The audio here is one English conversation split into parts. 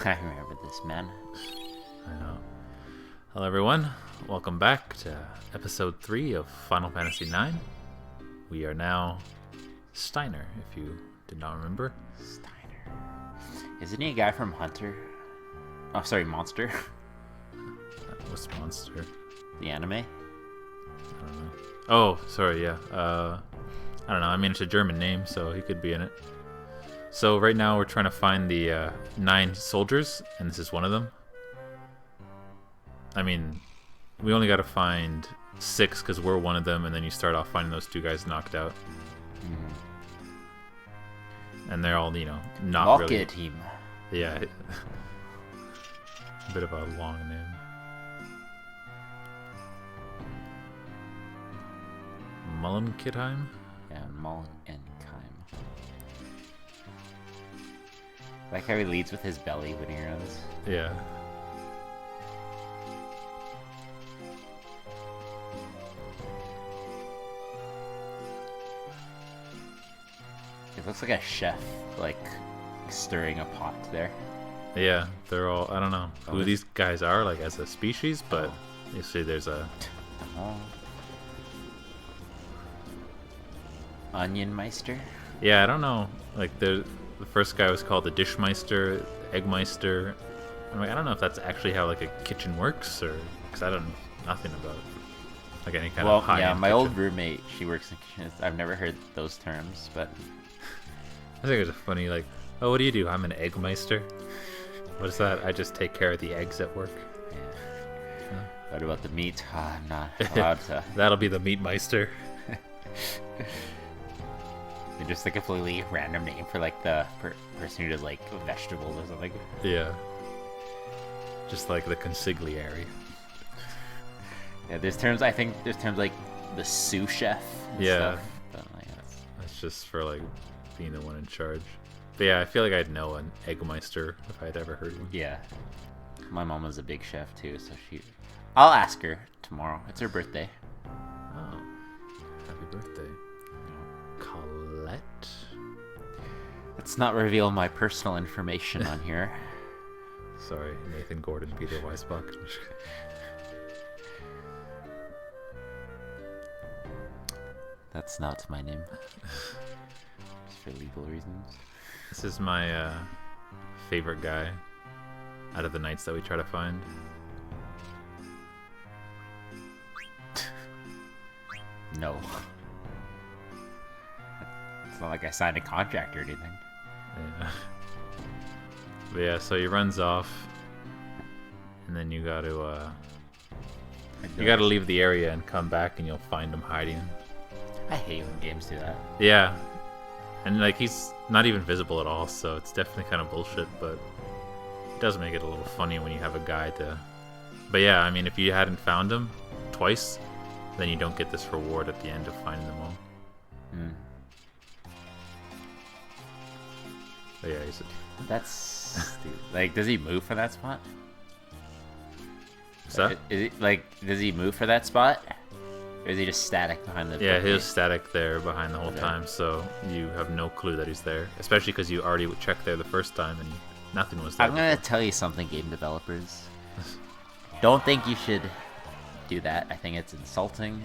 I remember this, man. I know. Hello, everyone. Welcome back to episode 3 of Final Fantasy IX. We are now Steiner, if you did not remember. Steiner. Isn't he a guy from Hunter? Oh, sorry, Monster. What's Monster? The anime? I don't know. Oh, sorry, yeah. I don't know. I mean, it's a German name, so he could be in it. So right now we're trying to find the 9 soldiers, and this is one of them. I mean, we only got to find 6 because we're one of them, and then you start off finding those 2 guys knocked out. And they're all, you know, not Rocket really... Team. Yeah. A bit of a long name. Mullenkidheim? Yeah, Mullenkheim. I like how he leads with his belly when he runs. Yeah. It looks like a chef, like, stirring a pot there. Yeah, they're all, I don't know who Oh. these guys are, like, as a species, but you see there's a... Oh. Onion Meister? Yeah, I don't know, like, the first guy was called the Dishmeister, Eggmeister. I'm like, I don't know if that's actually how, like, a kitchen works, or... Because I don't know nothing about, like, any kind of high-end my kitchen. old roommate, she works in kitchens. I've never heard those terms, but... I think it was funny, like, oh, what do you do? I'm an Eggmeister. What is that? I just take care of the eggs at work. Yeah. What about the meat? I'm not allowed to... That'll be the Meatmeister. They're just a completely random name for, like, the person who does, like, vegetables or something. Yeah. Just like the consigliere. Yeah, there's terms, I think, there's terms like the sous chef and Yeah. stuff. But, like, That's just for, like, being the one in charge. But yeah, I feel like I'd know an Eggmeister if I'd ever heard one. yeah. My mom was a big chef, too, so I'll ask her tomorrow. It's her birthday. Oh. Happy birthday. Colette? Let's not reveal my personal information on here. Sorry, Nathan Gordon, Peter Weisbach. That's not my name. Just for legal reasons. This is my favorite guy out of the knights that we try to find. No. It's not like I signed a contract or anything. Yeah. But yeah, so he runs off, and then you gotta leave the area and come back, and you'll find him hiding. I hate when games do that. Yeah, and like he's not even visible at all, so it's definitely kind of bullshit. But it does make it a little funny when you have a guy to. But yeah, I mean, if you hadn't found him twice, then you don't get this reward at the end of finding them all. Hmm. But yeah, he's. That's stupid. Like, does he move for that spot? What's that? Is it, like, does he move for that spot? Or is he just static behind the Yeah, he bookcase? was static there behind the whole Okay. time, so you have no clue that he's there. Especially because you already checked there the first time and nothing was there. I'm gonna tell you something, game developers. Don't think you should do that. I think it's insulting,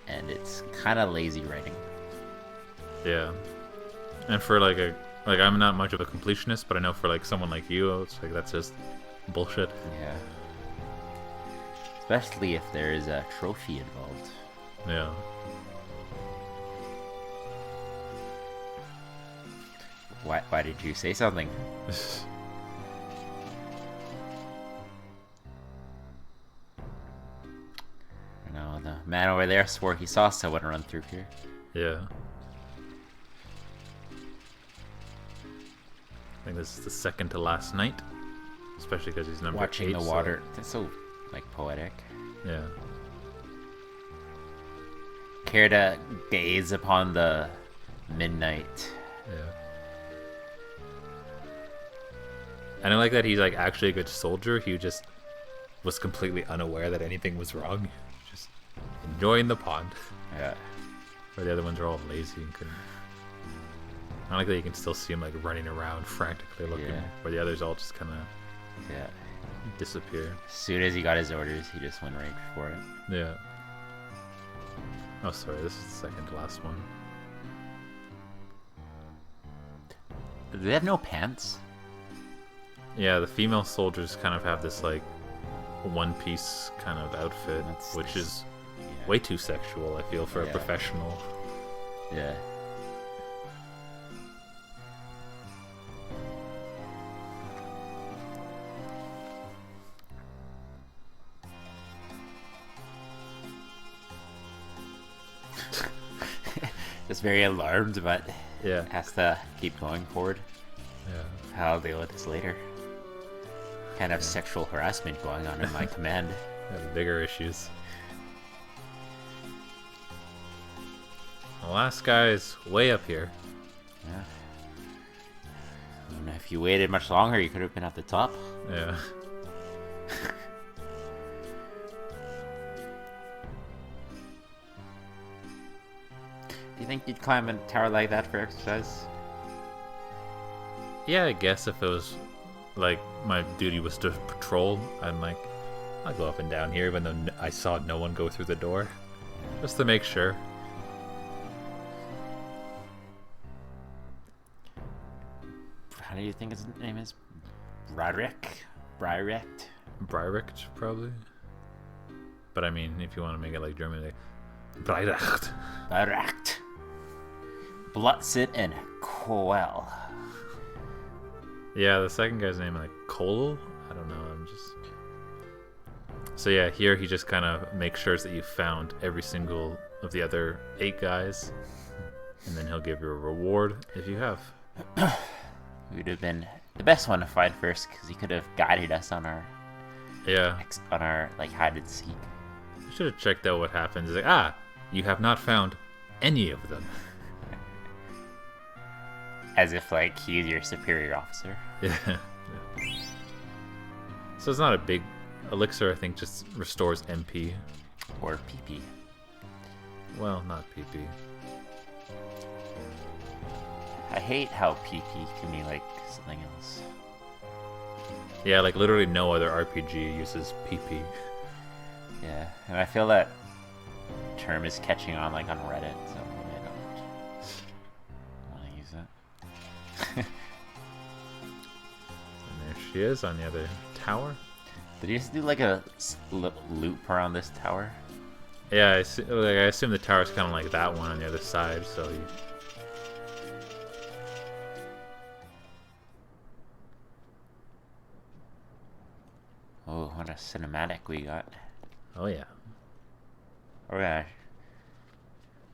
and it's kind of lazy writing. Yeah, and for like I'm not much of a completionist, but I know for like someone like you, it's like that's just bullshit. Yeah. Especially if there is a trophy involved. Yeah. Why did you say something? No, the man over there swore he saw someone run through here. Yeah. I think this is the second to last night, especially because he's number Watching 8. the so- water. That's so, like, poetic. Yeah. Care to gaze upon the midnight. Yeah. And I like that he's like actually a good soldier. He just was completely unaware that anything was wrong. Just enjoying the pond. Yeah. Where the other ones are all lazy and couldn't. I like that you can still see him like running around frantically looking, Yeah. where the others all just kind of Yeah. Disappear. As soon as he got his orders, he just went right for it. Yeah. Oh, sorry, this is the second to last one. Do they have no pants? Yeah, the female soldiers kind of have this, like, one-piece kind of outfit, which is way too sexual, I feel, for a professional. Yeah. Just very alarmed, but has to keep going forward. Yeah. I'll deal with this later. Kind of sexual harassment going on in my command. Bigger issues. The last guy is way up here. Yeah. And if you waited much longer, you could have been at the top. Yeah. Do you think you'd climb a tower like that for exercise? Yeah, I guess if it was, like, my duty was to patrol, I'll go up and down here, even though I saw no one go through the door. Just to make sure. How do you think his name is? Bryrick? Bryricht? Bryricht, probably. But I mean, if you want to make it like German, like Bryricht. Bryricht. Blutsit and Coel. Yeah, the second guy's name, like Cole? I don't know, So yeah, here he just kind of makes sure that you found every single of the other 8 guys. And then he'll give you a reward if you have. He would have been the best one to find first, because he could have guided us on our like hide and seek. You should have checked out what happens. It's like, you have not found any of them. As if like he's your superior officer. Yeah. So it's not a big elixir. I think just restores MP or PP. Well, not PP. I hate how PP can be like something else. Yeah, like literally no other RPG uses PP. Yeah, and I feel that term is catching on like on Reddit, so maybe I don't want to use it. And there she is on the other tower. Did you just do like a loop around this tower? Yeah, I assume the tower's kind of like that one on the other side, so you... Oh, what a cinematic we got. Oh, yeah. Oh, yeah.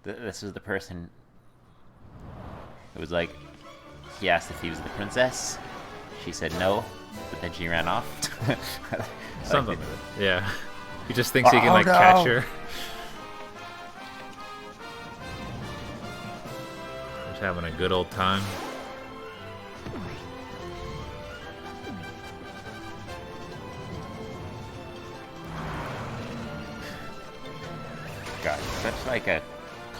This is the person... It was like... He asked if he was the princess. She said no, but then she ran off. Something like it. Yeah. He just thinks he can, like, catch her. Just having a good old time. God, such like a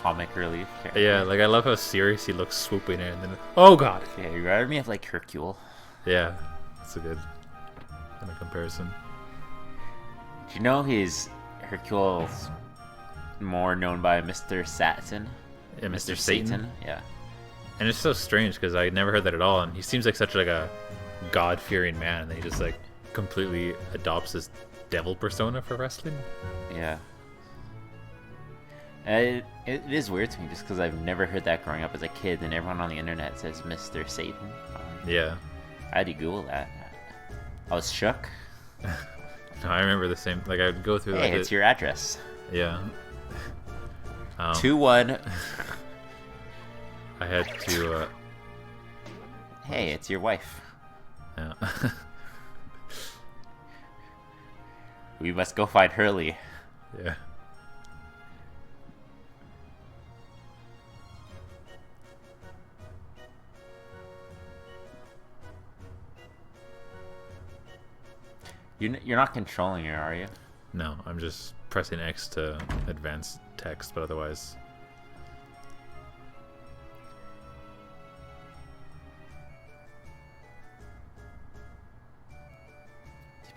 comic relief character. Yeah, like I love how serious he looks swooping in and then, oh god! Yeah, you reminded me of like Hercule. Yeah, that's a good kind of comparison. Do you know Hercule's more known by Mr. Satan? Yeah, Mr. Satan? Yeah. And it's so strange because I never heard that at all, and he seems like such like a god-fearing man, and he just like completely adopts this devil persona for wrestling. Yeah. It is weird to me just because I've never heard that growing up as a kid, and everyone on the internet says Mr. Satan. Yeah. I had to Google that. I was shook. No, I remember the same. Like I would go through. Hey, it's your address. Yeah. 2-1. I had to. Hey, it's your wife. Yeah. We must go find Hurley. Yeah. You're not controlling her, are you? No, I'm just pressing X to advance text, but otherwise...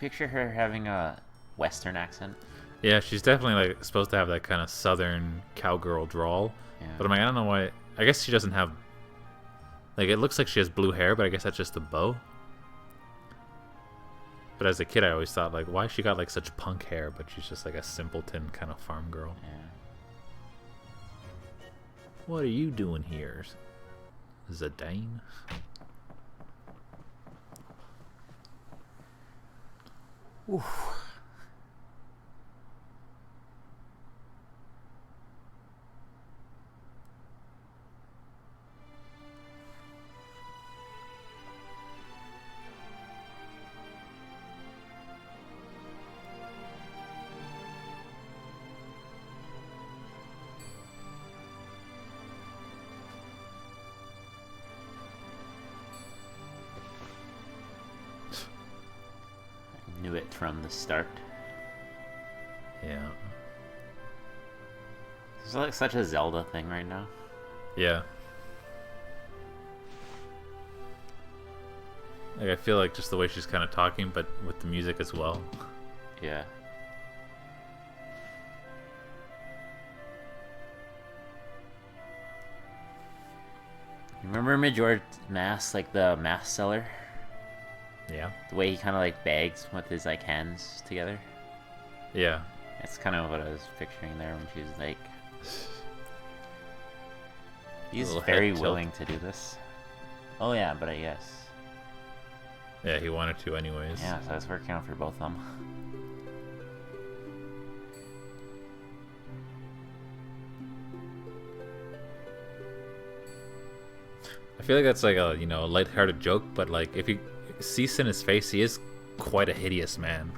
picture her having a Western accent. Yeah, she's definitely like supposed to have that kind of southern cowgirl drawl. Yeah. But I'm like, I don't know why. I guess she doesn't have. Like, it looks like she has blue hair, but I guess that's just a bow. But as a kid, I always thought, like, why she got like such punk hair, but she's just like a simpleton kind of farm girl. Yeah. What are you doing here, Zidane? Oof. Knew it from the start. Yeah. It's like such a Zelda thing right now. Yeah. Like, I feel like just the way she's kind of talking, but with the music as well. Yeah. Remember Majora's Mask, like the mask seller? Yeah. The way he kind of like begs with his like hands together. Yeah. That's kind of what I was picturing there when she was like, he's little very head tilt. willing to do this. Oh yeah, but I guess. Yeah, he wanted to anyways. Yeah, so it's working out for both of them. I feel like that's like a, you know, lighthearted joke, but like if you see in his face, he is quite a hideous man.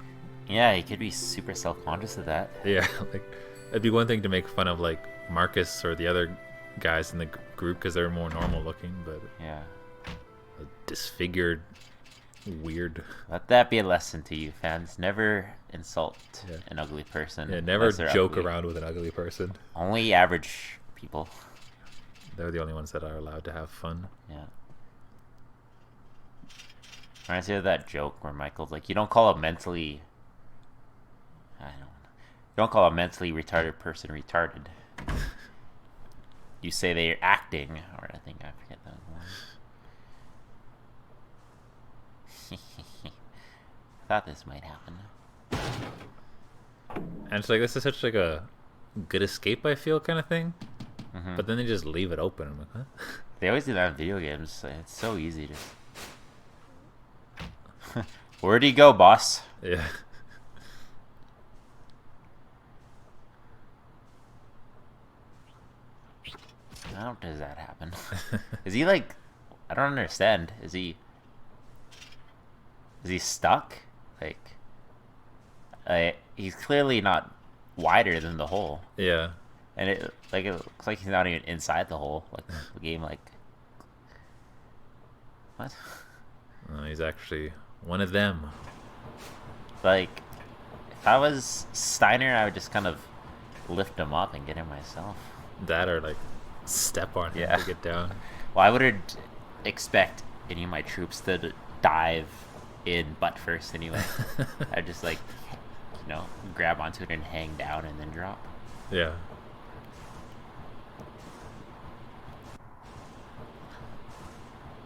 Yeah, he could be super self-conscious of that. Yeah, like it'd be one thing to make fun of like Marcus or the other guys in the group because they're more normal looking, but Yeah. a disfigured, weird. Let that be a lesson to you fans. Never insult Yeah. an ugly person. Yeah, never unless they're joke ugly. around with an ugly person. Only average people. They're the only ones that are allowed to have fun. Yeah. Reminds me of that joke where Michael's like, you don't call a mentally... You don't call a mentally retarded person retarded. You say they're acting, or I forget that one. I thought this might happen. And it's like, this is such like a good escape, I feel, kind of thing. Mhm. But then they just leave it open. I'm like, huh? They always do that in video games. It's so easy to... Where'd he go, boss? Yeah. How does that happen? Is he like... I don't understand. Is he stuck? Like... he's clearly not wider than the hole. Yeah. And it looks like he's not even inside the hole. Like, the game, like... What? He's actually one of them. Like, if I was Steiner, I would just kind of lift him up and get him myself. That or like step on him Yeah. to get down. Well, I wouldn't expect any of my troops to dive in butt first anyway. I'd just like, grab onto it and hang down and then drop. Yeah.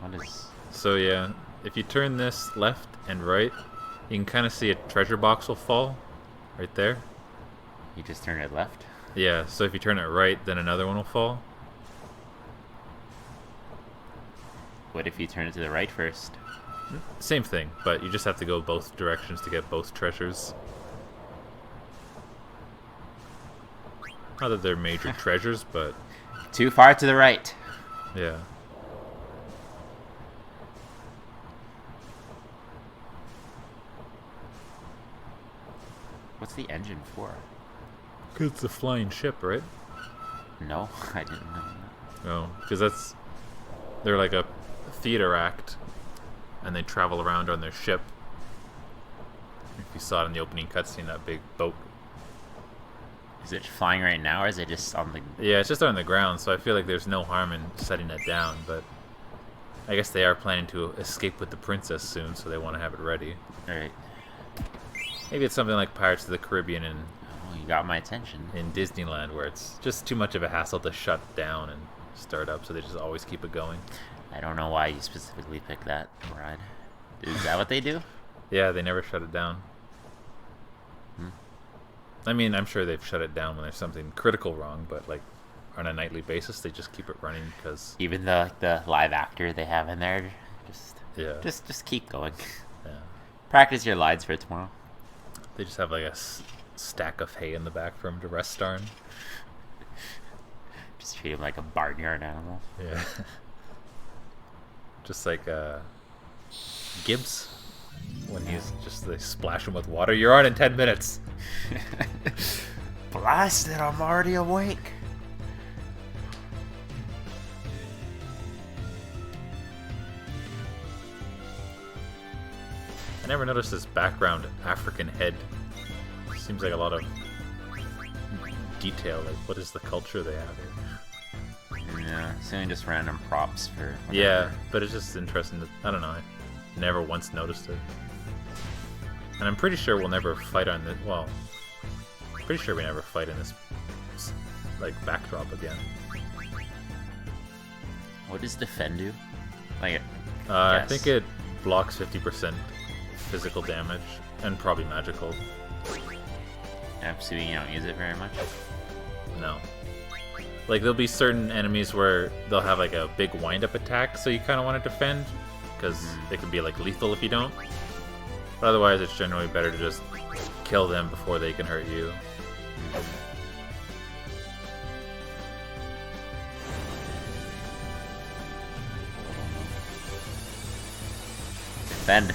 What is... So yeah, if you turn this left and right, you can kind of see a treasure box will fall right there. You just turn it left? Yeah, so if you turn it right, then another one will fall. What if you turn it to the right first? Same thing, but you just have to go both directions to get both treasures. Not that they're major treasures, but Too far to the right. yeah. What's the engine for? 'Cause it's a flying ship, right? No, I didn't know that. No, because they're like a theater act, and they travel around on their ship. If you saw it in the opening cutscene, that big boat. Is it flying right now, or is it just on the... Yeah, it's just on the ground, so I feel like there's no harm in setting it down, but I guess they are planning to escape with the princess soon, so they want to have it ready. Alright. Maybe it's something like Pirates of the Caribbean Oh, you got my attention. in Disneyland, where it's just too much of a hassle to shut down and start up, so they just always keep it going. I don't know why you specifically picked that ride. Is that what they do? Yeah, they never shut it down. Hmm. I mean, I'm sure they've shut it down when there's something critical wrong, but like on a nightly basis, they just keep it running because Even the live actor they have in there, yeah, just keep going. yeah, Practice your lines for tomorrow. they just have like a stack of hay in the back for him to rest on. Just treat him like a barnyard animal. Yeah, just like Gibbs when he's just they splash him with water. You're on in 10 minutes. Blasted, I'm already awake. I never noticed this background African head. Seems like a lot of detail. Like, what is the culture they have here? Yeah, assuming just random props for. Whatever. Yeah, but it's just interesting. I don't know. I never once noticed it. And I'm pretty sure we'll never fight on the. Well, pretty sure we never fight in this like backdrop again. What does defend do? Like, I think it blocks 50% physical damage and probably magical. Absolutely, you don't use it very much. No. Like, there'll be certain enemies where they'll have, like, a big wind-up attack, so you kind of want to defend, because it can be, like, lethal if you don't. But otherwise, it's generally better to just kill them before they can hurt you. Defend.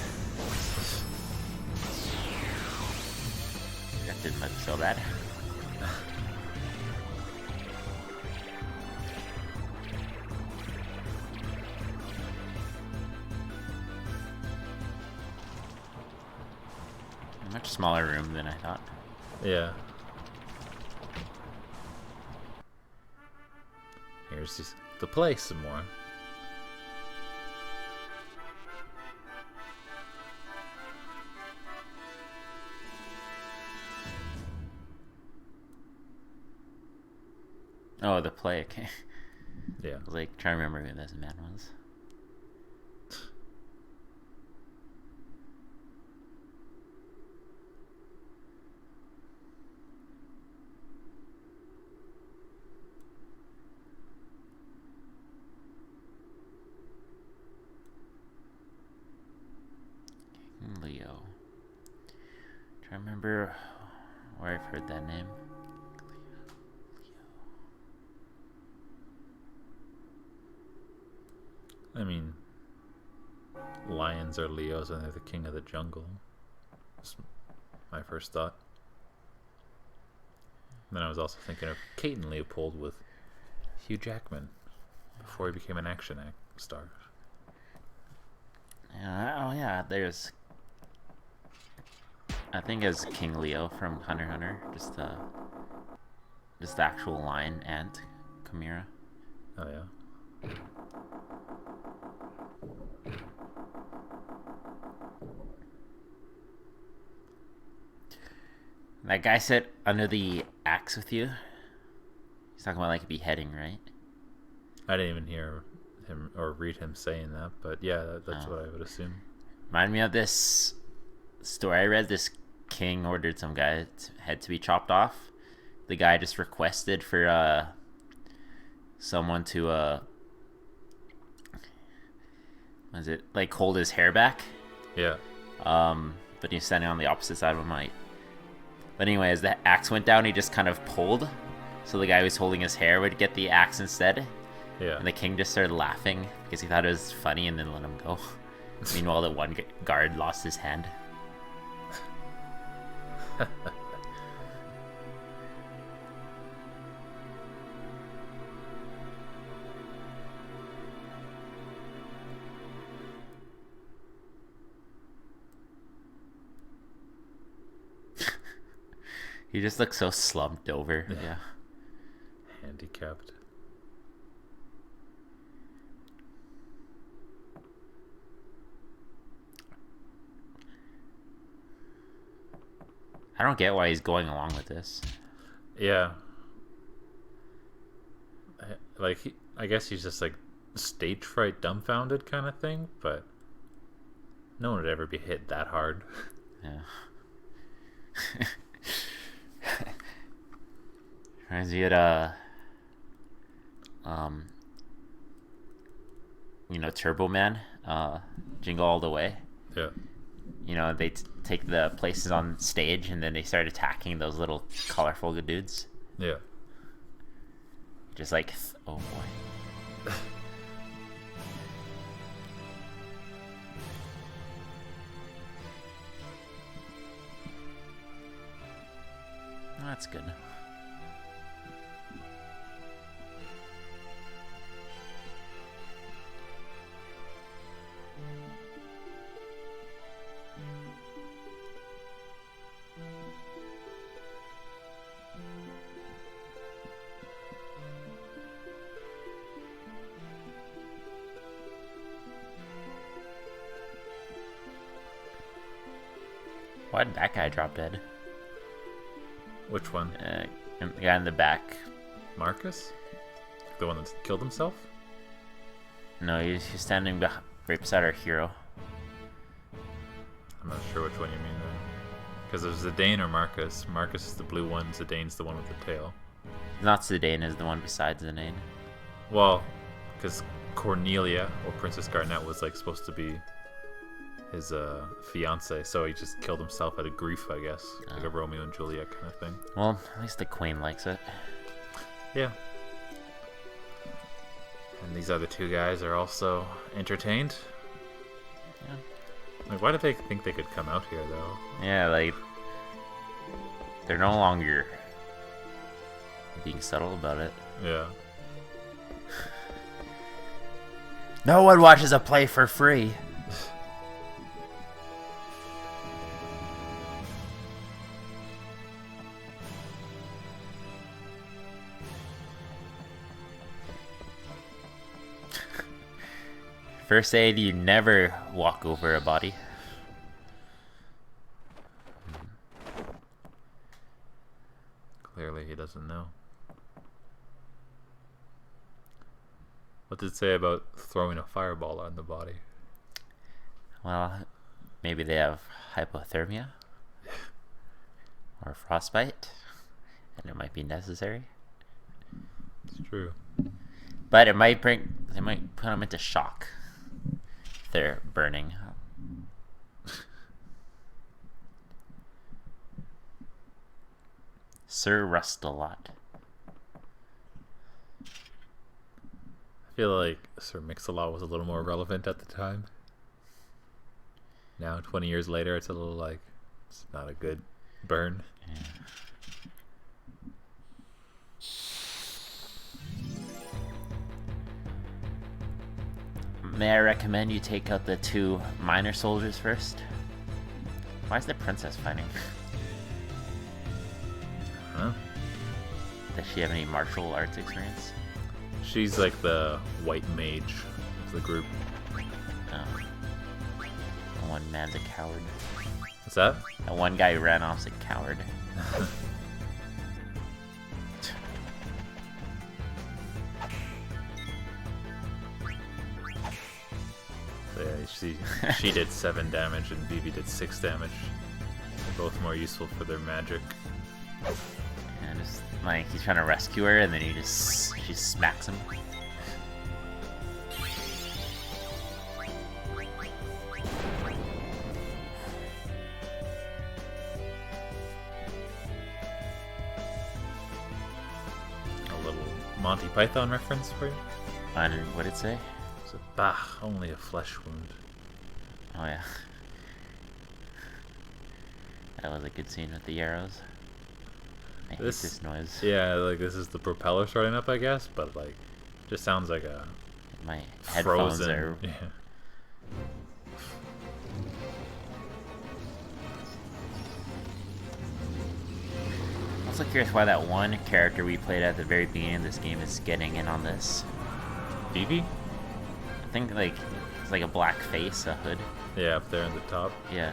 That didn't look so bad. Much smaller room than I thought. Yeah. Here's the play some more. Oh, the play. Okay. Yeah. I was like trying to remember who this man was. Leo. Trying to remember where I've heard that name. I mean, lions are Leos and they're the king of the jungle. That's my first thought. And then I was also thinking of Kate and Leopold with Hugh Jackman before he became an action star. Yeah, oh yeah, there's. I think it's King Leo from Hunter x Hunter, just the actual lion ant, Chimera. Oh yeah. That guy said under the axe with you. He's talking about like beheading, right? I didn't even hear him or read him saying that, but yeah, that's what I would assume. Remind me of this story I read. This king ordered some guy's head to be chopped off. The guy just requested for someone to was it like hold his hair back? Yeah. But he's standing on the opposite side of a mic. But anyway, as the axe went down, he just kind of pulled, so the guy who was holding his hair would get the axe instead. Yeah. And the king just started laughing because he thought it was funny, and then let him go. Meanwhile, the one guard lost his hand. He just looks so slumped over. Yeah. Handicapped. don't get why he's going along with this. Yeah. Like, I guess he's just like stage fright, dumbfounded kind of thing, but no one would ever be hit that hard. Yeah. Reminds me of Turbo Man, Jingle All the Way. Yeah. They take the places on stage and then they start attacking those little colorful dudes. Yeah. Just like, oh boy. Oh, that's good. Why did that guy drop dead? Which one? The guy in the back. Marcus? The one that killed himself? No, he's standing right beside our hero. I'm not sure which one you mean then. Because there's Zidane or Marcus. Marcus is the blue one, Zidane's the one with the tail. Not Zidane, is the one besides Zidane. Well, because Cornelia, or Princess Garnet, was like supposed to be his fiance, so he just killed himself out of grief, I guess. Like a Romeo and Juliet kind of thing. Well, at least the queen likes it. Yeah. And these other two guys are also entertained. Yeah. Like, why do they think they could come out here, though? Yeah, like, they're no longer being subtle about it. Yeah. No one watches a play for free. First aid, you never walk over a body. Clearly he doesn't know. What did it say about throwing a fireball on the body? Well, maybe they have hypothermia or frostbite, and it might be necessary. It's true. But it might put them into shock. They're burning. Sir Rust-a-Lot. I feel like Sir Mix-a-Lot was a little more relevant at the time. Now, 20 years later, it's a little like, it's not a good burn. Yeah. May I recommend you take out the two minor soldiers first? Why is the princess fighting? Huh? Does she have any martial arts experience? She's like the white mage of the group. Oh. The one man's a coward. What's that? That one guy who ran off's a coward. So yeah, she did 7 damage and Vivi did 6 damage. They're both more useful for their magic. And just like he's trying to rescue her, and then she smacks him. A little Monty Python reference for you. And what did it say? So, bah, only a flesh wound. Oh yeah. That was a good scene with the arrows. I hate this noise. Yeah, like this is the propeller starting up, I guess, but like, just sounds like a My headphones frozen. are. Yeah. I'm also curious why that one character we played at the very beginning of this game is getting in on this. Vivi? I think like it's like a black face, a hood. Yeah, up there in the top. Yeah.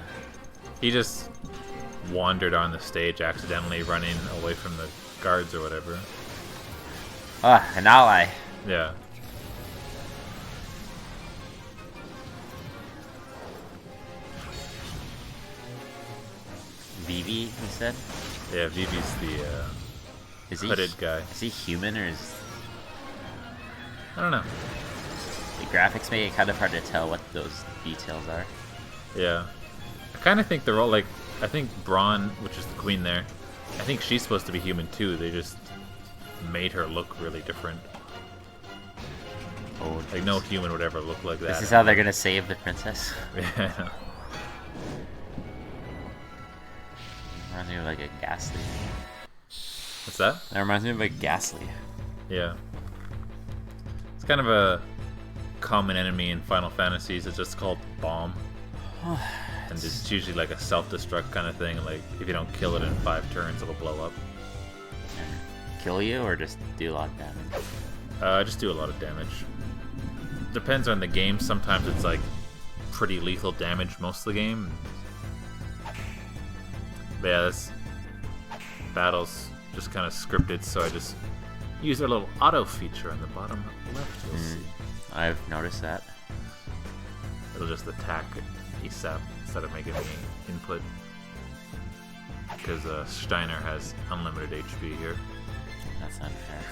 He just wandered on the stage accidentally, running away from the guards or whatever. Ah, an ally. Yeah. Vivi, you said? Yeah, Vivi's the Is he hooded guy. Is he human or is I don't know. the graphics make it kind of hard to tell what those details are? Yeah. I kind of think they're all like, I think Braun, which is the queen there, I think she's supposed to be human too. They just made her look really different. Oh, Like no human would ever look like that. this is how they're gonna save the princess. Yeah. Reminds me of like a Ghastly. What's that? That reminds me of a Ghastly. Yeah. It's kind of a common enemy in Final Fantasies. It's just called Bomb. And it's usually like a self-destruct kind of thing. Like, if you don't kill it in 5 turns, it'll blow up. Kill you or just do a lot of damage? Just do a lot of damage. Depends on the game. Sometimes it's like pretty lethal damage most of the game. But yeah, this battle's just kind of scripted, so I just use our little auto feature on the bottom left. You'll see. I've noticed that. It'll just attack ASAP instead of making me input. Because Steiner has unlimited HP here. That's unfair.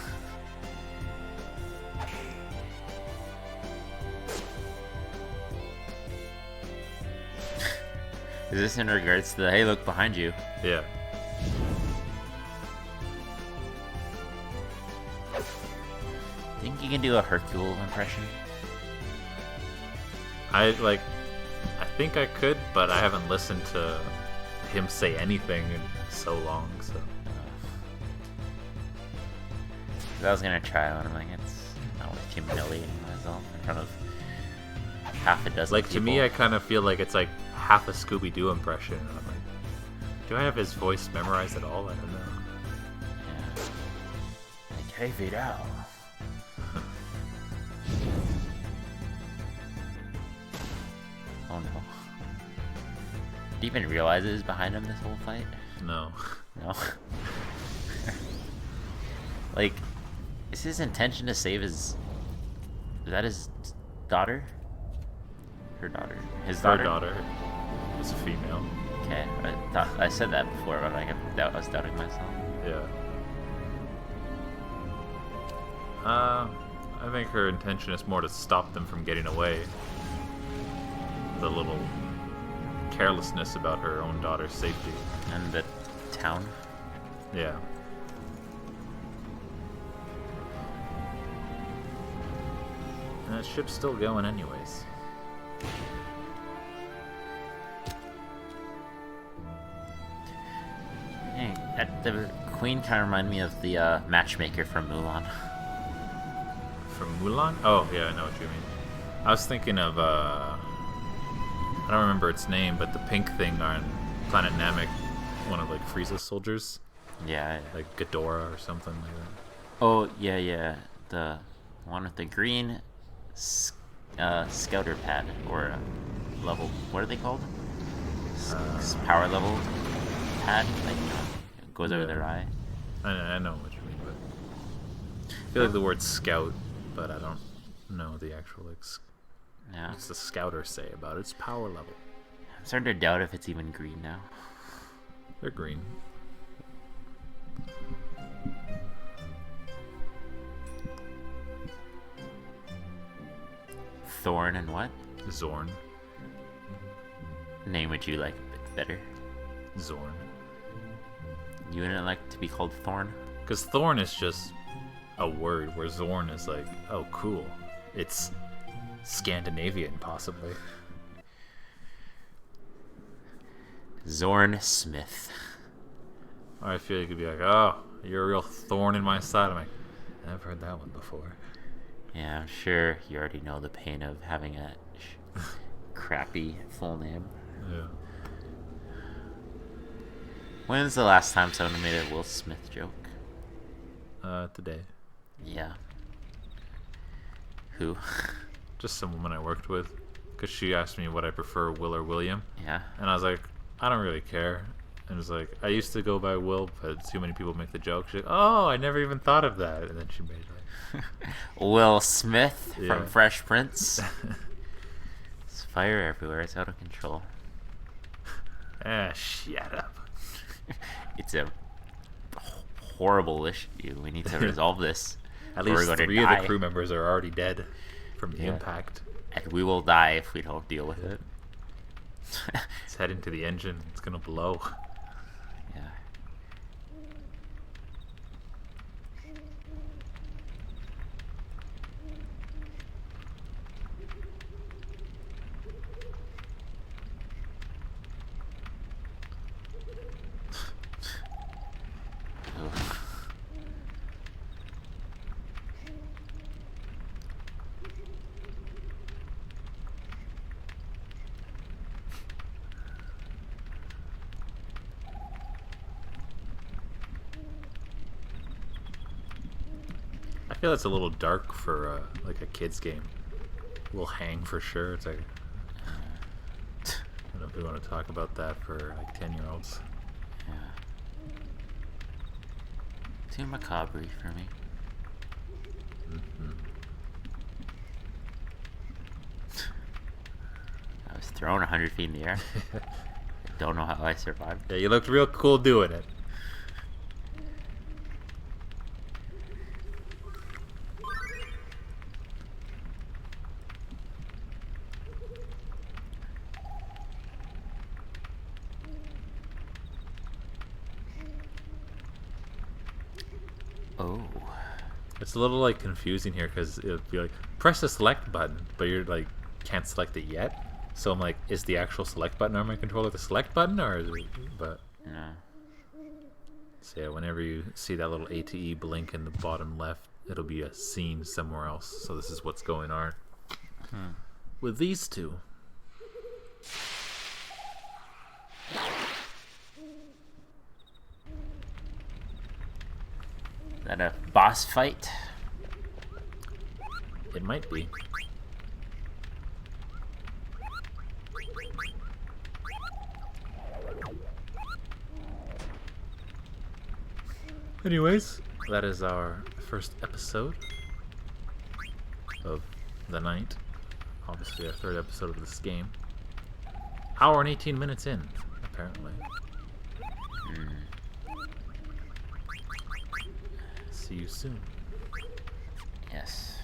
Is this in regards to the hey look behind you? Yeah. Think you can do a Hercule impression? I think I could, but I haven't listened to him say anything in so long, so. I was gonna try one. I'm like, it's not worth humiliating myself in front of half a dozen Like, people. to me, I kind of feel like it's like half a Scooby-Doo impression, and I'm like, do I have his voice memorized at all? I don't know. Yeah. Like, hey, Vidal. Oh no. Do you even realize it was behind him this whole fight? No. No. Like, is his intention to save his... Is that his daughter? Her daughter. His daughter? Her daughter is a female. Okay, I said that before, but I was doubting myself. Yeah. I think her intention is more to stop them from getting away. The little carelessness about her own daughter's safety. And the town? Yeah. And that ship's still going anyways. Hey, the queen kind of reminded me of the matchmaker from Mulan. From Mulan? Oh, yeah, I know what you mean. I was thinking of, I don't remember its name, but the pink thing on Planet Namek, one of, like, Frieza's soldiers. Yeah. Like Ghidorah or something like that. Oh, yeah. The one with the green scouter pad, or level, what are they called? Power level pad, like, goes over their eye. I know what you mean, but I feel like the word scout, but I don't know the actual, like, Yeah. what's the scouter say about its power level. I'm starting to doubt if it's even green now. They're green. Thorn and what? Zorn. Name would you like a bit better? Zorn. You wouldn't like to be called Thorn? Because Thorn is just a word, where Zorn is like, oh, cool. It's Scandinavian, possibly. Zorn Smith. Or I feel like you could be like, oh, you're a real thorn in my side. I'm like, I've heard that one before. Yeah, I'm sure you already know the pain of having a crappy full name. Yeah. When's the last time someone made a Will Smith joke? Today. Yeah. Who? Just some woman I worked with. Because she asked me what I prefer, Will or William. Yeah. And I was like, I don't really care. And it's like, I used to go by Will, but too many people make the joke. She's like, oh, I never even thought of that. And then she made like, Will Smith Yeah. from Fresh Prince. It's fire everywhere. It's out of control. Shut up. It's a horrible issue. We need to resolve this. At or we're least going to 3 of die. the crew members are already dead from the Yeah. impact. And we will die if we don't deal with it. Let's head into the engine. It's gonna blow. Yeah. Oof. I feel it's a little dark for like a kid's game. We'll hang for sure. It's like, I don't know if we want to talk about that for like 10-year-olds. Yeah. Too macabre for me. Mm-hmm. I was thrown 100 feet in the air. I don't know how I survived. Yeah, you looked real cool doing it. Oh. It's a little like confusing here because it'll be like press the select button, but you're like can't select it yet. So I'm like, is the actual select button on my controller the select button, or is it? But No. so yeah, whenever you see that little ATE blink in the bottom left, it'll be a scene somewhere else. So this is what's going on with these two. Is that a boss fight? It might be. Anyways, that is our first episode of the night. Obviously, our 3rd episode of this game. Hour and 18 minutes in, apparently. See you soon. Yes.